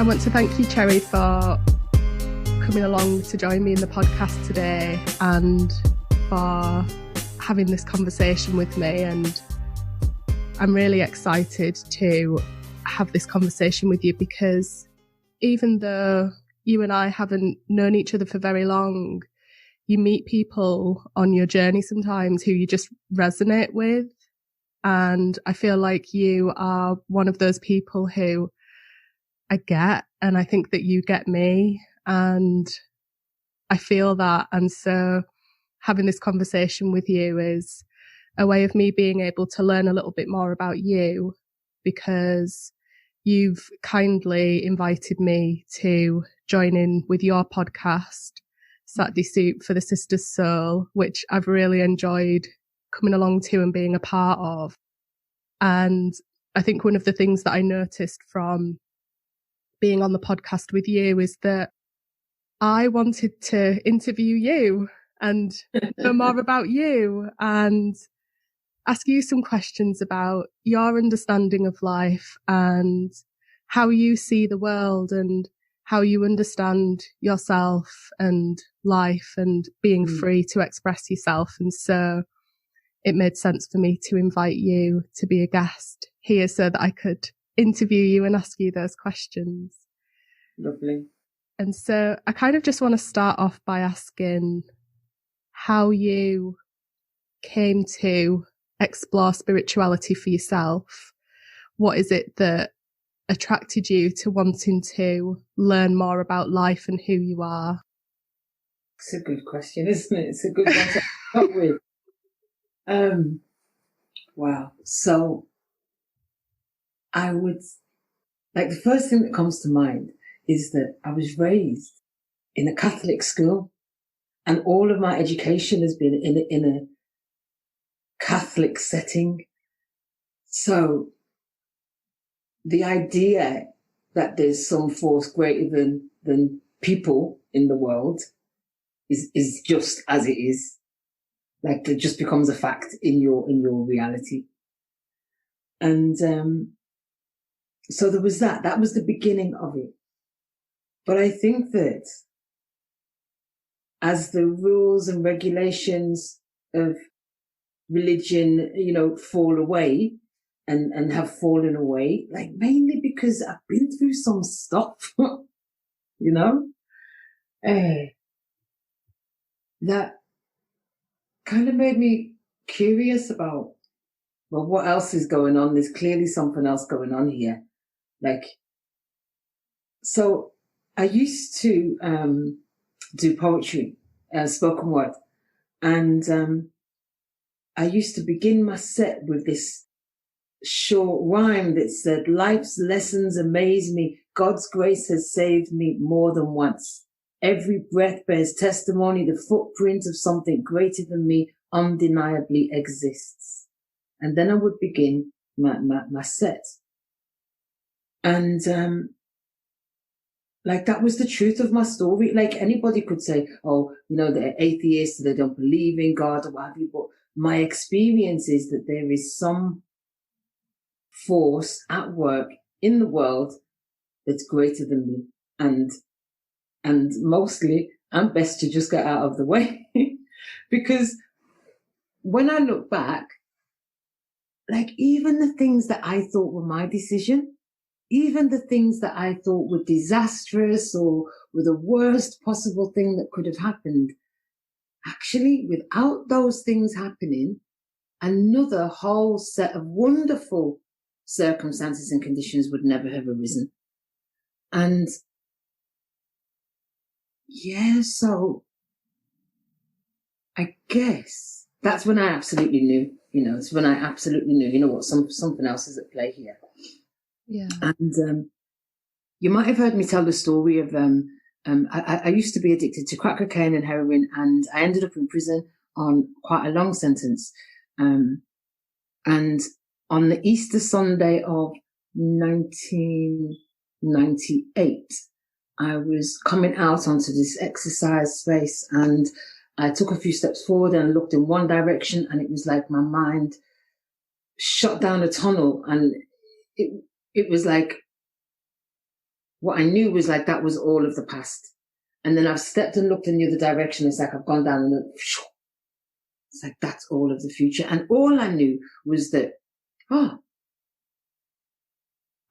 I want to thank you, Cheri, for coming along to join me in the podcast today and for having this conversation with me. And I'm really excited to have this conversation with you because even though you and I haven't known each other for very long, you meet people on your journey sometimes who you just resonate with. And I feel like you are one of those people who I get, and I think that you get me, and I feel that. And so having this conversation with you is a way of me being able to learn a little bit more about you, because you've kindly invited me to join in with your podcast, Satday Soup for the Sistas Soul, which I've really enjoyed coming along to and being a part of. And I think one of the things that I noticed from being on the podcast with you is that I wanted to interview you and know more about you and ask you some questions about your understanding of life and how you see the world and how you understand yourself and life and being free to express yourself. And so it made sense for me to invite you to be a guest here so that I could interview you and ask you those questions. Lovely. And so I kind of just want to start off by asking how you came to explore spirituality for yourself. What is it that attracted you to wanting to learn more about life and who you are? It's a good question, isn't it? It's a good one to start with. Wow. So I would, like, the first thing that comes to mind is that I was raised in a Catholic school, and all of my education has been in a Catholic setting. So the idea that there's some force greater than people in the world is just as it is. Like, it just becomes a fact in your reality. And so there was that. That was the beginning of it. But I think that as the rules and regulations of religion, fall away and have fallen away, like, mainly because I've been through some stuff, that kind of made me curious about, well, what else is going on? There's clearly something else going on here. Like, so I used to do poetry, spoken word, and I used to begin my set with this short rhyme that said, "Life's lessons amaze me. God's grace has saved me more than once. Every breath bears testimony. The footprint of something greater than me undeniably exists." And then I would begin my set. And like, that was the truth of my story. Like, anybody could say, oh, they're atheists, they don't believe in God or what have you. But my experience is that there is some force at work in the world that's greater than me. And mostly I'm best to just get out of the way. Because when I look back, like, even the things that I thought were my decision, even the things that I thought were disastrous or were the worst possible thing that could have happened, actually, without those things happening, another whole set of wonderful circumstances and conditions would never have arisen. And yeah, so I guess that's when I absolutely knew, it's when I absolutely knew, what, something else is at play here. Yeah. And you might have heard me tell the story of, I used to be addicted to crack cocaine and heroin, and I ended up in prison on quite a long sentence. And on the Easter Sunday of 1998, I was coming out onto this exercise space, and I took a few steps forward and looked in one direction, and it was like my mind shut down a tunnel, and it was like what I knew was like that was all of the past. And then I've stepped and looked in the other direction. It's like I've gone down and it's like that's all of the future. And all I knew was that,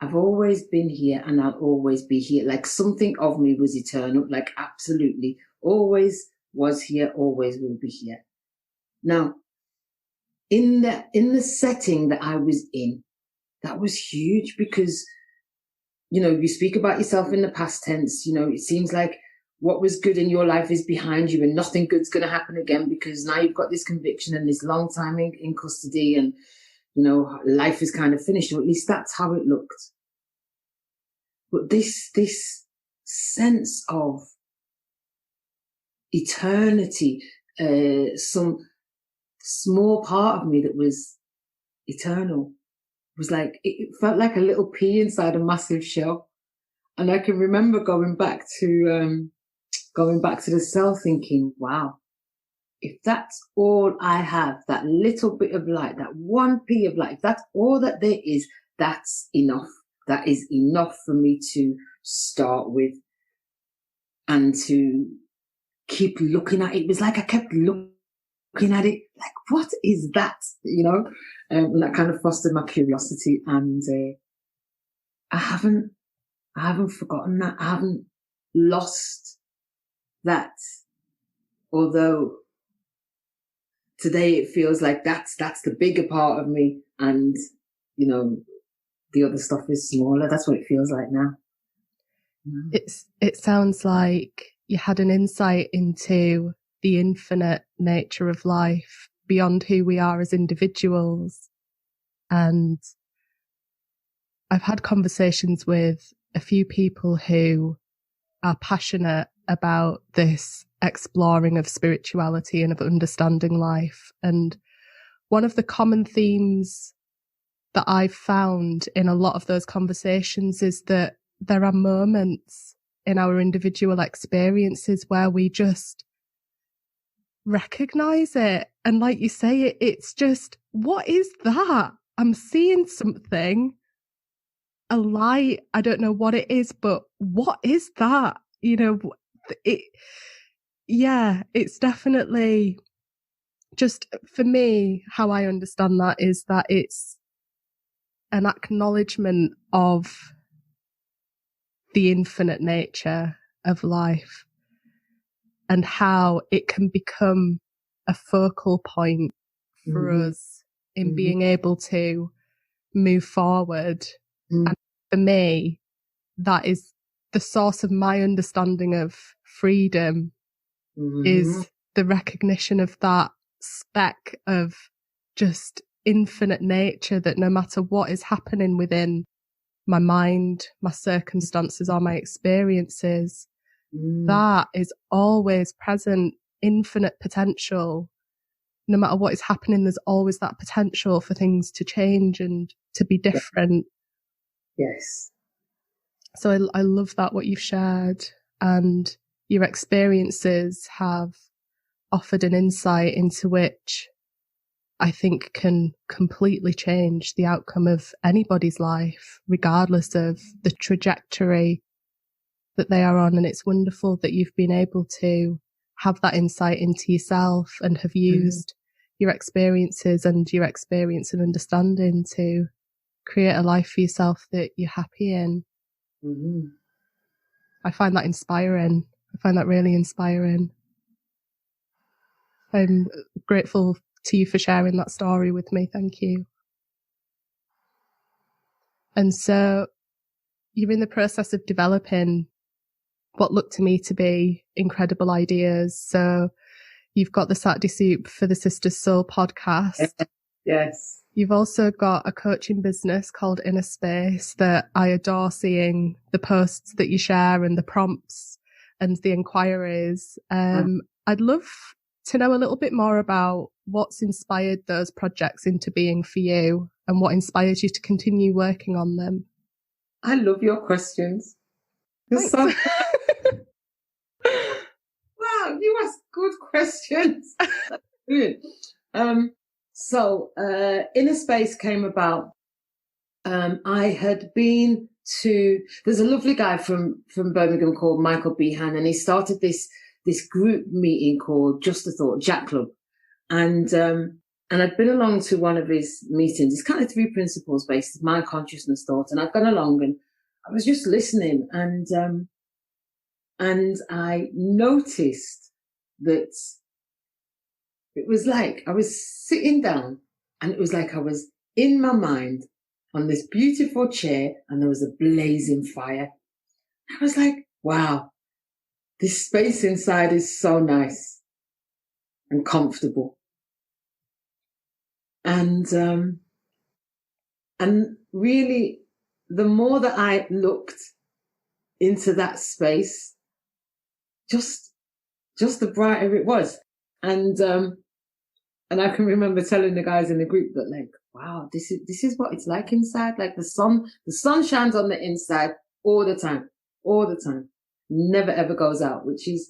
I've always been here and I'll always be here. Like something of me was eternal, like absolutely always was here, always will be here. Now, in the setting that I was in, that was huge because, you know, you speak about yourself in the past tense, you know, it seems like what was good in your life is behind you and nothing good's going to happen again because now you've got this conviction and this long time in custody and, you know, life is kind of finished, or at least that's how it looked. But this sense of eternity, some small part of me that was eternal was like, it felt like a little pea inside a massive shell. And I can remember going back to the cell thinking, wow, if that's all I have, that little bit of light, that one pea of light, if that's all that there is, that's enough. That is enough for me to start with and to keep looking at it. It was like I kept looking at it like, what is that? You know, and that kind of fostered my curiosity. And I haven't forgotten that. I haven't lost that. Although today it feels like that's the bigger part of me, and you know, the other stuff is smaller. That's what it feels like now. It sounds like you had an insight into the infinite nature of life beyond who we are as individuals. And I've had conversations with a few people who are passionate about this exploring of spirituality and of understanding life. And one of the common themes that I've found in a lot of those conversations is that there are moments in our individual experiences where we just recognize it. And like you say, it's just, what is that? I'm seeing something, a light. I don't know what it is, but what is that? You know, it's definitely just, for me, how I understand that is that it's an acknowledgement of the infinite nature of life and how it can become a focal point for us in being able to move forward. And for me, that is the source of my understanding of freedom, is the recognition of that speck of just infinite nature, that no matter what is happening within my mind, my circumstances, or my experiences, that is always present, infinite potential. No matter what is happening, there's always that potential for things to change and to be different. Yes. So I love that, what you've shared, and your experiences have offered an insight into which I think can completely change the outcome of anybody's life, regardless of the trajectory that they are on. And it's wonderful that you've been able to have that insight into yourself and have used your experiences and your experience and understanding to create a life for yourself that you're happy in. I find that inspiring. I find that really inspiring. I'm grateful to you for sharing that story with me. Thank you. And so you're in the process of developing what looked to me to be incredible ideas. So you've got the Satday Soup for the Sistas Soul podcast. Yes. You've also got a coaching business called Inner Space that I adore seeing the posts that you share and the prompts and the inquiries. I'd love to know a little bit more about what's inspired those projects into being for you and what inspires you to continue working on them. I love your questions. So, wow, you ask good questions. Good. So Inner Space came about. I had been there's a lovely guy from Birmingham called Michael Behan, and he started this group meeting called Just a Thought, Jack Club. And I'd been along to one of his meetings. It's kind of 3 principles based, mind, consciousness, thought. And I'd gone along and I was just listening, and I noticed that it was like I was sitting down, and it was like I was in my mind on this beautiful chair, and there was a blazing fire. I was like, wow, this space inside is so nice and comfortable. And really, the more that I looked into that space, just the brighter it was. And I can remember telling the guys in the group that, like, wow, this is what it's like inside. Like the sun shines on the inside all the time, never ever goes out, which is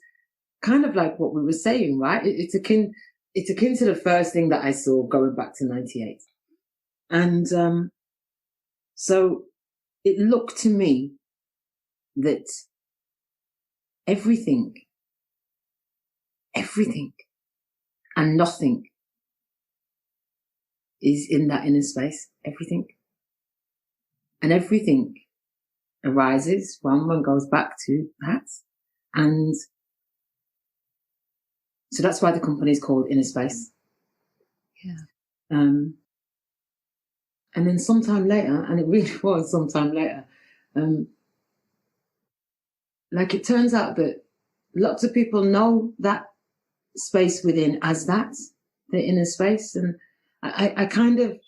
kind of like what we were saying, right? It's akin to the first thing that I saw going back to 98. And so it looked to me that everything and nothing is in that inner space. Everything. And everything arises from and goes back to that. And so that's why the company is called Inner Space. Yeah. And then sometime later, and it really was sometime later, like it turns out that lots of people know that space within as that, the inner space. And I kind of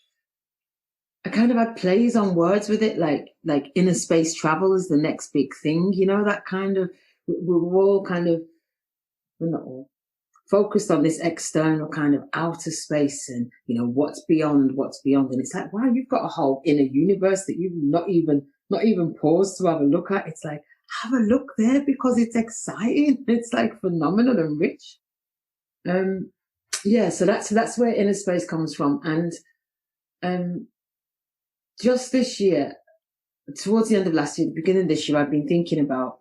had plays on words with it, like inner space travel is the next big thing, you know, that kind of, we're all kind of, we're not all, focused on this external kind of outer space and, you know, what's beyond. And it's like, wow, you've got a whole inner universe that you've not even paused to have a look at. It's like, have a look there because it's exciting. It's like phenomenal and rich. Yeah, so that's where inner space comes from. And just this year, towards the end of last year, the beginning of this year, I've been thinking about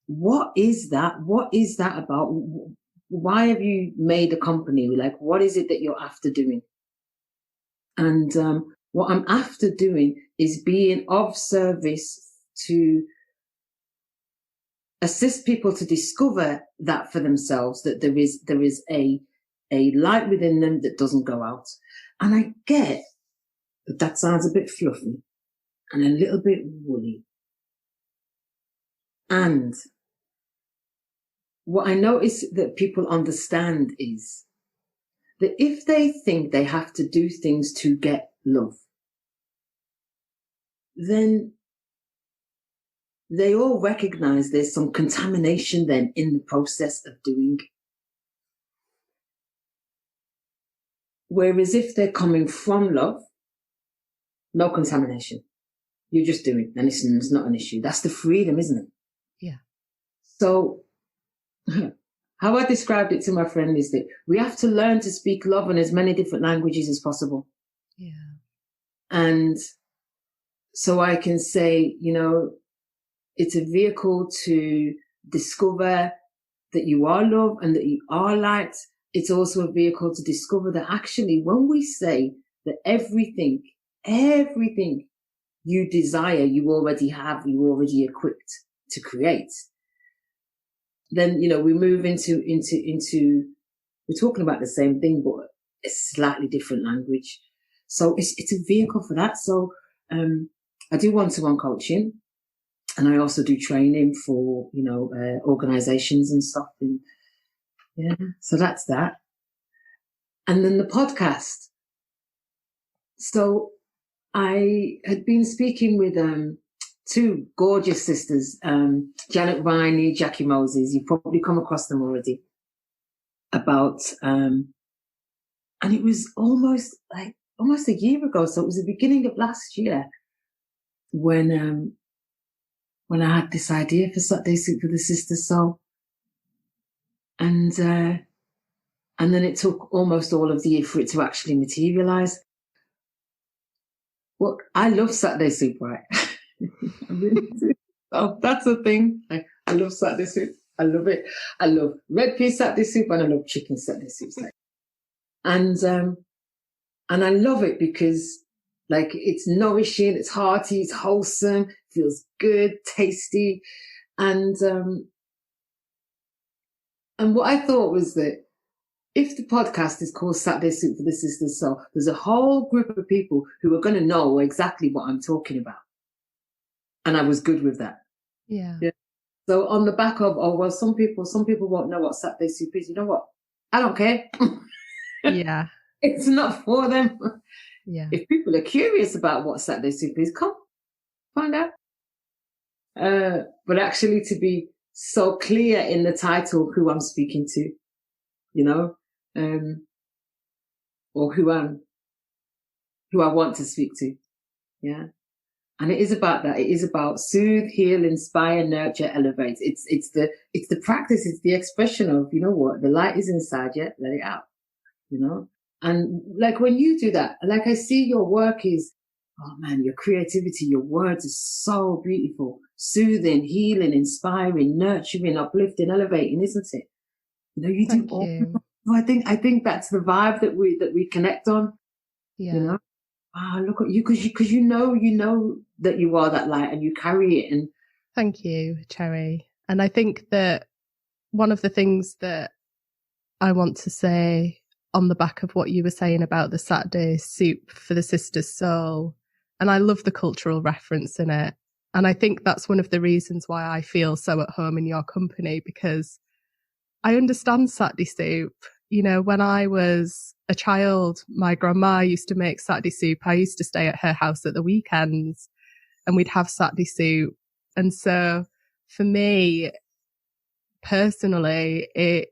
what is that? What is that about? Why have you made a company? Like, what is it that you're after doing? And what I'm after doing is being of service to assist people to discover that for themselves, that there is a light within them that doesn't go out. And I get that sounds a bit fluffy and a little bit woolly. And what I notice that people understand is that if they think they have to do things to get love, then they all recognize there's some contamination then in the process of doing. Whereas if they're coming from love, no contamination. You're just doing, and it's not an issue. That's the freedom, isn't it? Yeah. So how I described it to my friend is that we have to learn to speak love in as many different languages as possible. Yeah. And so I can say, you know, it's a vehicle to discover that you are love and that you are light. It's also a vehicle to discover that actually when we say that everything you desire, you already have, you're already equipped to create, then, you know, we move into, we're talking about the same thing, but a slightly different language. So it's a vehicle for that. So, I do one-to-one coaching, and I also do training for, you know, organizations and stuff. And yeah, so that's that. And then the podcast. So I had been speaking with, two gorgeous sisters, Janet Riney, Jackie Moses. You've probably come across them already. About, and it was almost a year ago. So it was the beginning of last year when I had this idea for Satday Soup for the Sistas Soul. And then it took almost all of the year for it to actually materialize. Well, I love Satday Soup, right? I really do. Oh, that's the thing. I love Satday Soup. I love it. I love red pea Satday Soup and I love chicken Satday Soup. And I love it because like it's nourishing, it's hearty, it's wholesome, feels good, tasty. And what I thought was that if the podcast is called Satday Soup for the Sistas Soul, there's a whole group of people who are going to know exactly what I'm talking about. And I was good with that. Yeah. So on the back of, oh, well, some people won't know what Satday Soup is. You know what? I don't care. Yeah. It's not for them. Yeah. If people are curious about what Satday Soup is, come find out. But actually to be so clear in the title who I'm speaking to, you know, or who I want to speak to. Yeah. And it is about that. It is about soothe, heal, inspire, nurture, elevate. It's the practice. It's the expression of, you know what, the light is inside you, let it out, you know? And like when you do that, like I see your work is, oh man, your creativity, your words is so beautiful. Soothing, healing, inspiring, nurturing, uplifting, elevating, isn't it? You know, you do Thank all. you. I think that's the vibe that we connect on. Yeah. You know, look at you because you know that you are that light and you carry it. And thank you, Cheri. And I think that one of the things that I want to say on the back of what you were saying about the Satday Soup for the Sistas Soul, and I love the cultural reference in it. And I think that's one of the reasons why I feel so at home in your company, because I understand Satday Soup. You know, when I was a child, my grandma used to make Satday Soup. I used to stay at her house at the weekends and we'd have Satday Soup. And so for me, personally, it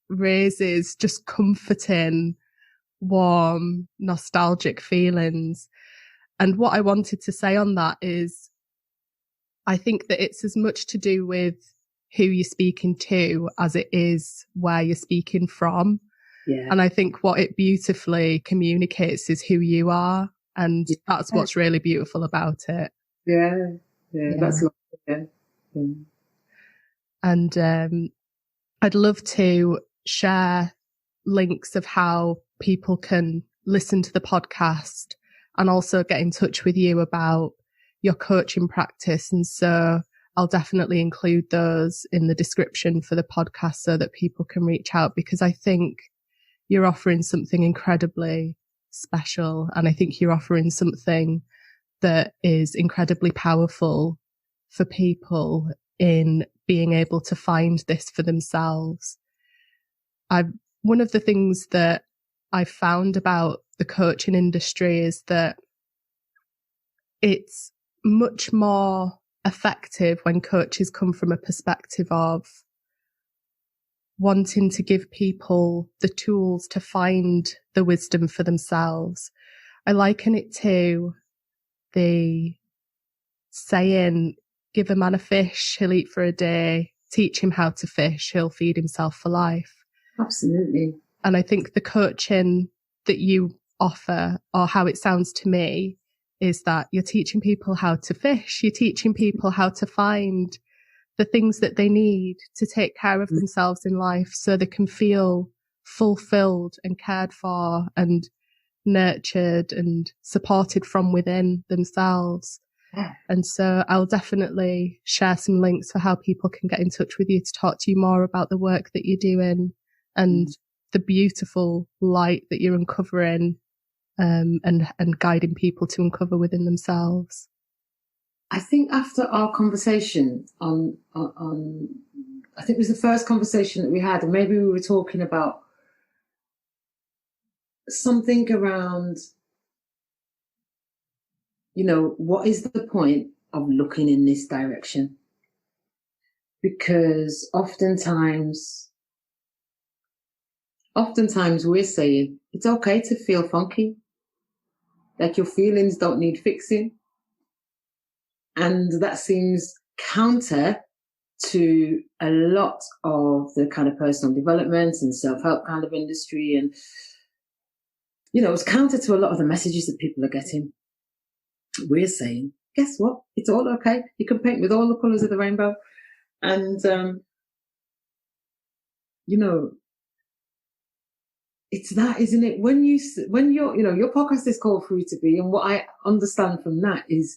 raises just comforting, warm, nostalgic feelings. And what I wanted to say on that is, I think that it's as much to do with who you're speaking to as it is where you're speaking from. yeah. And I think what it beautifully communicates is who you are. And that's what's really beautiful about it. Yeah. That's lovely. Yeah. And I'd love to share links of how people can listen to the podcast and also get in touch with you about your coaching practice. And so I'll definitely include those in the description for the podcast so that people can reach out, because I think you're offering something incredibly special. And I think you're offering something that is incredibly powerful for people in being able to find this for themselves. One of the things that I've found about the coaching industry is that it's much more effective when coaches come from a perspective of wanting to give people the tools to find the wisdom for themselves. I liken it to the saying, give a man a fish, he'll eat for a day. Teach him how to fish, he'll feed himself for life. Absolutely. And I think the coaching that you offer, or how it sounds to me, is that you're teaching people how to fish. You're teaching people how to find the things that they need to take care of themselves in life so they can feel fulfilled and cared for and nurtured and supported from within themselves. And so I'll definitely share some links for how people can get in touch with you to talk to you more about the work that you're doing and the beautiful light that you're uncovering and guiding people to uncover within themselves. I think after our conversation on I think it was the first conversation that we had, and maybe we were talking about something around, you know, what is the point of looking in this direction? Because oftentimes we're saying it's okay to feel funky, like your feelings don't need fixing. And that seems counter to a lot of the kind of personal development and self-help kind of industry. And, you know, it's counter to a lot of the messages that people are getting. We're saying guess what? It's all okay. You can paint with all the colours of the rainbow. And, you know, it's that, isn't it? When you're, you know, your podcast is called Free to Be. And what I understand from that is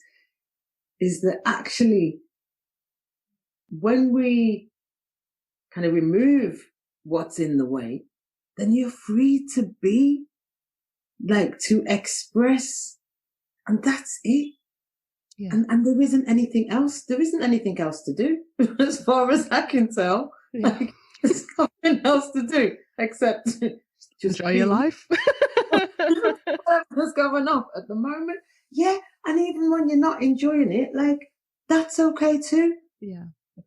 that actually when we kind of remove what's in the way, then you're free to be, like, to express, and that's it. Yeah. And there isn't anything else. There isn't anything else to do, as far as I can tell. Yeah. Like, there's nothing else to do except just enjoy your life. Whatever's going on at the moment. Yeah, and even when you're not enjoying it, like, that's okay too. Yeah.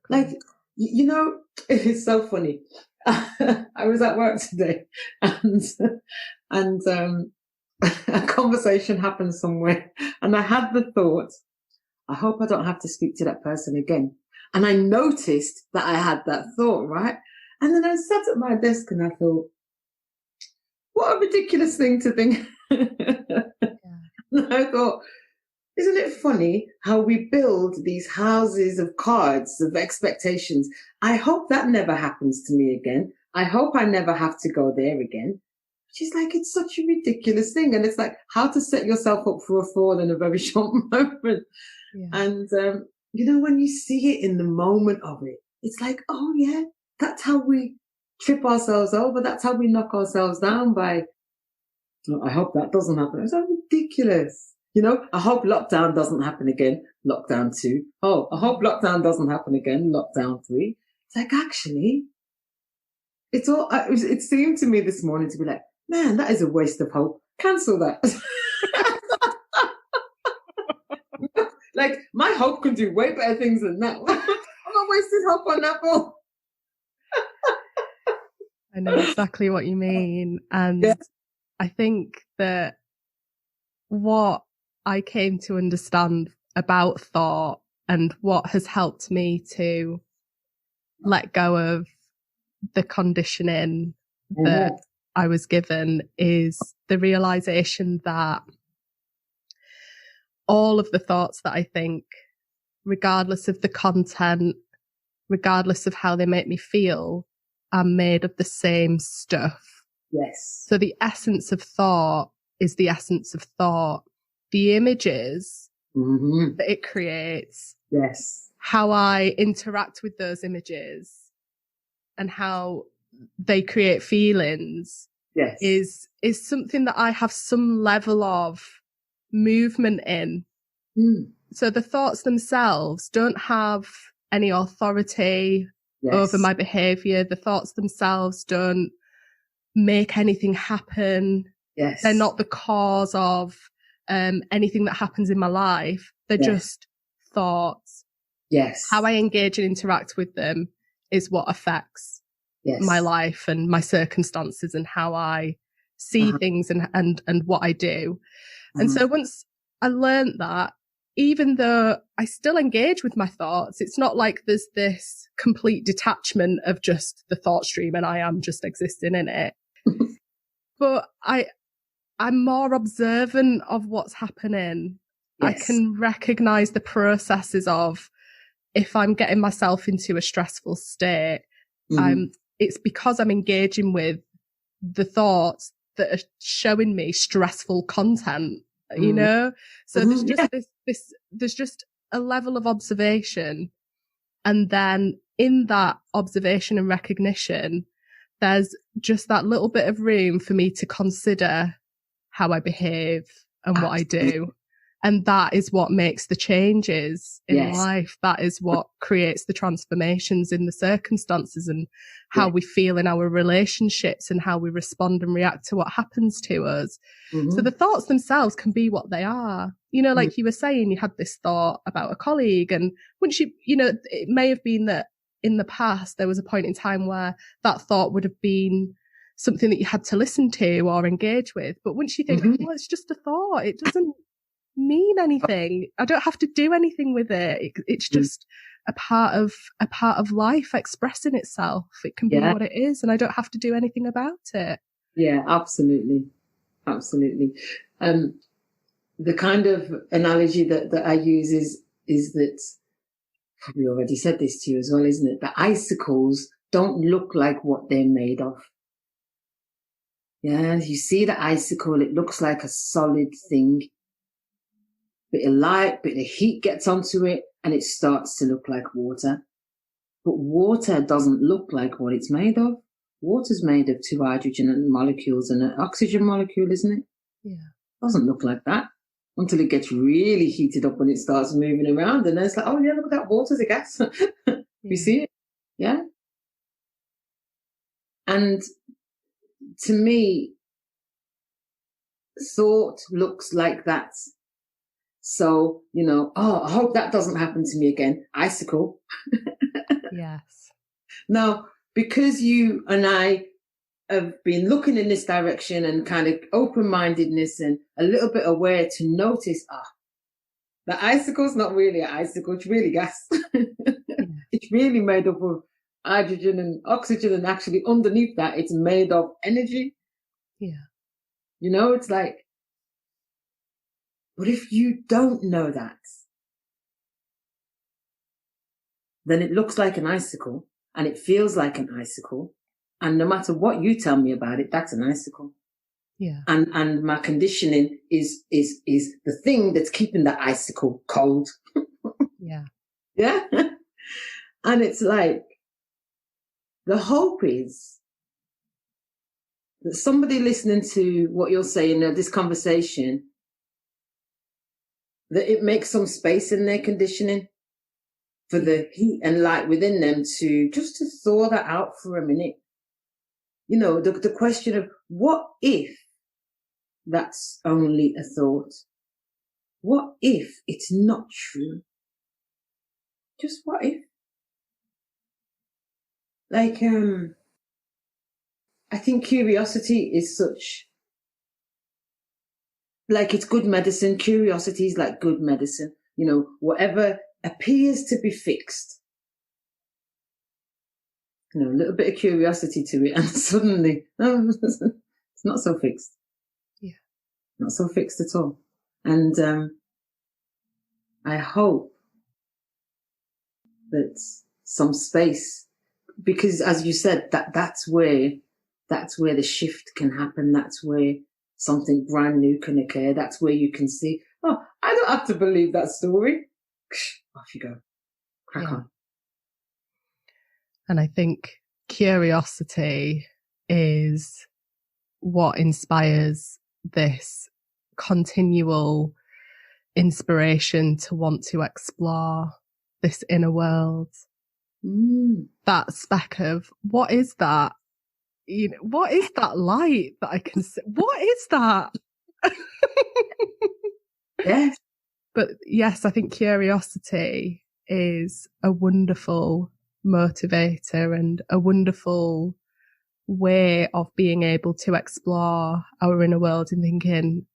Like, you know, it's so funny. I was at work today, and a conversation happened somewhere, and I had the thought, I hope I don't have to speak to that person again. And I noticed that I had that thought, right? And then I sat at my desk and I thought, what a ridiculous thing to think. And I thought, isn't it funny how we build these houses of cards, of expectations? I hope that never happens to me again. I hope I never have to go there again. She's like, it's such a ridiculous thing. And it's like how to set yourself up for a fall in a very short moment. Yeah. And, you know, when you see it in the moment of it, it's like, oh yeah, that's how we trip ourselves over. That's how we knock ourselves down by, oh, I hope that doesn't happen. It's so ridiculous. You know, I hope lockdown doesn't happen again. Lockdown 2. Oh, I hope lockdown doesn't happen again. Lockdown 3. It's like, actually, it seemed to me this morning to be like, man, that is a waste of hope. Cancel that. Like, my hope can do way better things than that. I'm not wasting hope on that ball. I know exactly what you mean. And yeah. I think that what I came to understand about thought and what has helped me to let go of the conditioning that I was given is the realization that all of the thoughts that I think, regardless of the content, regardless of how they make me feel, are made of the same stuff. Yes. So the essence of thought is the essence of thought. The images that it creates, yes, how I interact with those images and how they create feelings, yes, is something that I have some level of movement in. So the thoughts themselves don't have any authority over my behavior. The thoughts themselves don't make anything happen. Yes. They're not the cause of anything that happens in my life. They're just thoughts. Yes. How I engage and interact with them is what affects my life and my circumstances and how I see things and what I do. And so once I learned that, even though I still engage with my thoughts, it's not like there's this complete detachment of just the thought stream and I am just existing in it. But I'm more observant of what's happening. Yes. I can recognize the processes of if I'm getting myself into a stressful state, it's because I'm engaging with the thoughts that are showing me stressful content, you know? So there's just there's just a level of observation. And then in that observation and recognition, there's just that little bit of room for me to consider how I behave and what I do. And that is what makes the changes in life. That is what creates the transformations in the circumstances and how we feel in our relationships and how we respond and react to what happens to us. So the thoughts themselves can be what they are. You know, like you were saying, you had this thought about a colleague, and once you know, it may have been that in the past there was a point in time where that thought would have been something that you had to listen to or engage with. But once you think, well, it's just a thought, it doesn't mean anything. I don't have to do anything with it. It's just a part of life expressing itself. It can be what it is, and I don't have to do anything about it. Yeah, absolutely. the kind of analogy that I use is that, probably already said this to you as well, isn't it? The icicles don't look like what they're made of. Yeah, you see the icicle, it looks like a solid thing. Bit of light, bit of heat gets onto it, and it starts to look like water. But water doesn't look like what it's made of. Water's made of 2 hydrogen molecules and an oxygen molecule, isn't it? Yeah. Doesn't look like that until it gets really heated up and it starts moving around. And then it's like, oh, yeah, look at that, water's a gas. You see it? Yeah. And to me, thought looks like that. So, I hope that doesn't happen to me again. Icicle. Yes. Now, because you and I have been looking in this direction and kind of open-mindedness and a little bit aware to notice, the icicle's not really an icicle, it's really gas. It's really made up of hydrogen and oxygen, and actually underneath that, it's made of energy. Yeah. It's like, but if you don't know that, then it looks like an icicle and it feels like an icicle. And no matter what you tell me about it, that's an icicle. Yeah. And my conditioning is the thing that's keeping the icicle cold. Yeah. Yeah. And it's like, the hope is that somebody listening to what you're saying, this conversation, that it makes some space in their conditioning for the heat and light within them to thaw that out for a minute. The question of, what if that's only a thought? What if it's not true? Just what if? Like, I think curiosity is such, like, it's good medicine. Curiosity is like good medicine. Whatever appears to be fixed, a little bit of curiosity to it, and suddenly, it's not so fixed. Yeah. Not so fixed at all. And I hope that some space, because as you said, that's where the shift can happen. That's where something brand new can occur. That's where you can see, I don't have to believe that story. Off you go. Crack on. And I think curiosity is what inspires this continual inspiration to want to explore this inner world. That speck of, what is that? What is that light that I can see? What is that? Yes. But yes, I think curiosity is a wonderful motivator and a wonderful way of being able to explore our inner world and thinking,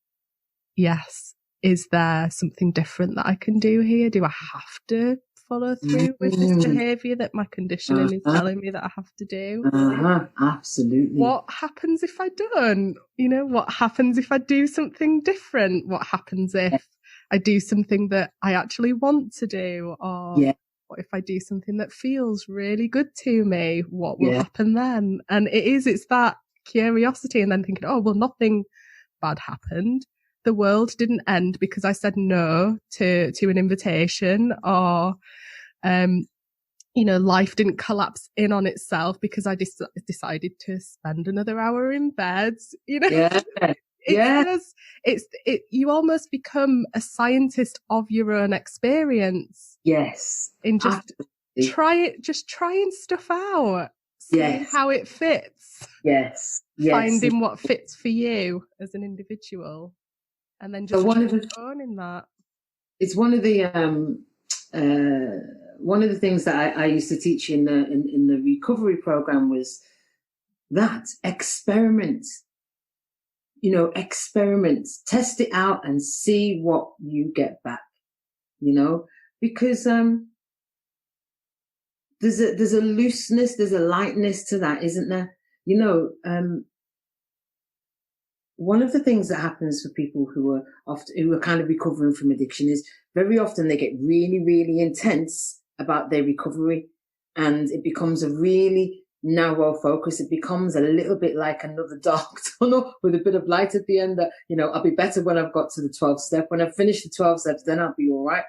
yes, is there something different that I can do here? Do I have to follow through with this behaviour that my conditioning is telling me that I have to do? Absolutely. What happens if I don't? What happens if I do something different? What happens if I do something that I actually want to do? Or what if I do something that feels really good to me? What will happen then? And it's that curiosity, and then thinking, oh, well, nothing bad happened. The world didn't end because I said no to an invitation, or, life didn't collapse in on itself because I decided to spend another hour in bed. You almost become a scientist of your own experience. Yes. In just trying stuff out, seeing how it fits. Yes. Finding what fits for you as an individual, and then just owning that. It's one of the things that I used to teach in the recovery program was that experiment. Experiment, test it out and see what you get back, because there's a looseness, there's a lightness to that, isn't there? one of the things that happens for people who are kind of recovering from addiction is very often they get really, really intense about their recovery, and it becomes a really narrow focus. It becomes a little bit like another dark tunnel with a bit of light at the end that, I'll be better when I've got to the 12th step. When I've finished the 12 steps, then I'll be all right.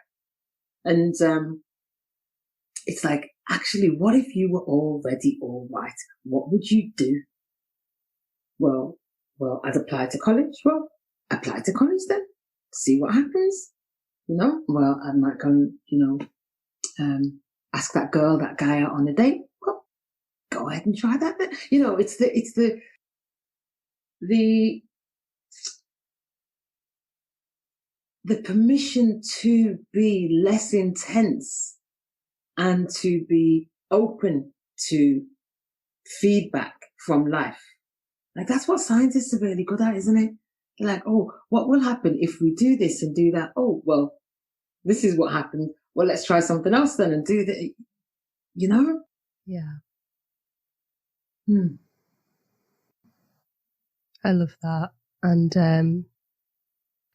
And it's like, actually, what if you were already all right? What would you do? Well, I'd apply to college. Well, apply to college then. See what happens. Well, I might go, ask that girl, that guy out on a date. Well, go ahead and try that then. It's the permission to be less intense and to be open to feedback from life. Like, that's what scientists are really good at, isn't it? They're like, oh, what will happen if we do this and do that? Oh, well, this is what happened. Well, let's try something else then and do that. Yeah. I love that. And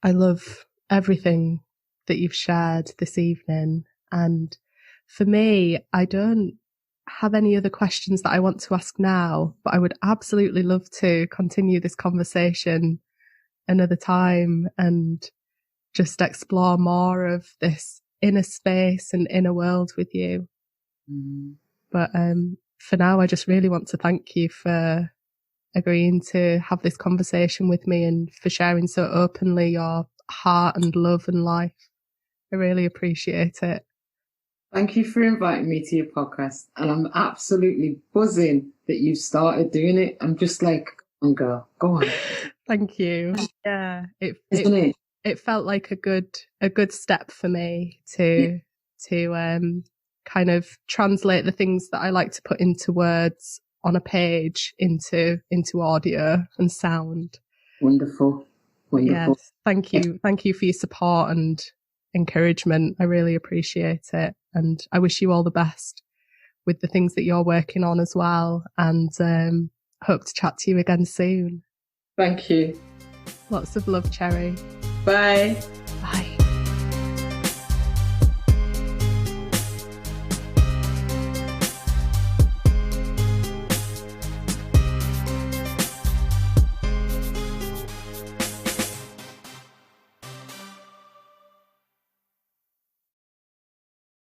I love everything that you've shared this evening. And for me, I don't have any other questions that I want to ask now, but I would absolutely love to continue this conversation another time and just explore more of this inner space and inner world with you. But for now, I just really want to thank you for agreeing to have this conversation with me and for sharing so openly your heart and love and life. I really appreciate it. Thank you for inviting me to your podcast. And I'm absolutely buzzing that you've started doing it. I'm just like, oh, girl, go on. Thank you. Yeah, Isn't it? It felt like a good step for me to kind of translate the things that I like to put into words on a page into audio and sound. Wonderful. Yes, thank you for your support and encouragement. I really appreciate it, and I wish you all the best with the things that you're working on as well, and hope to chat to you again soon. Thank you. Lots of love, Cheri. Bye. Bye.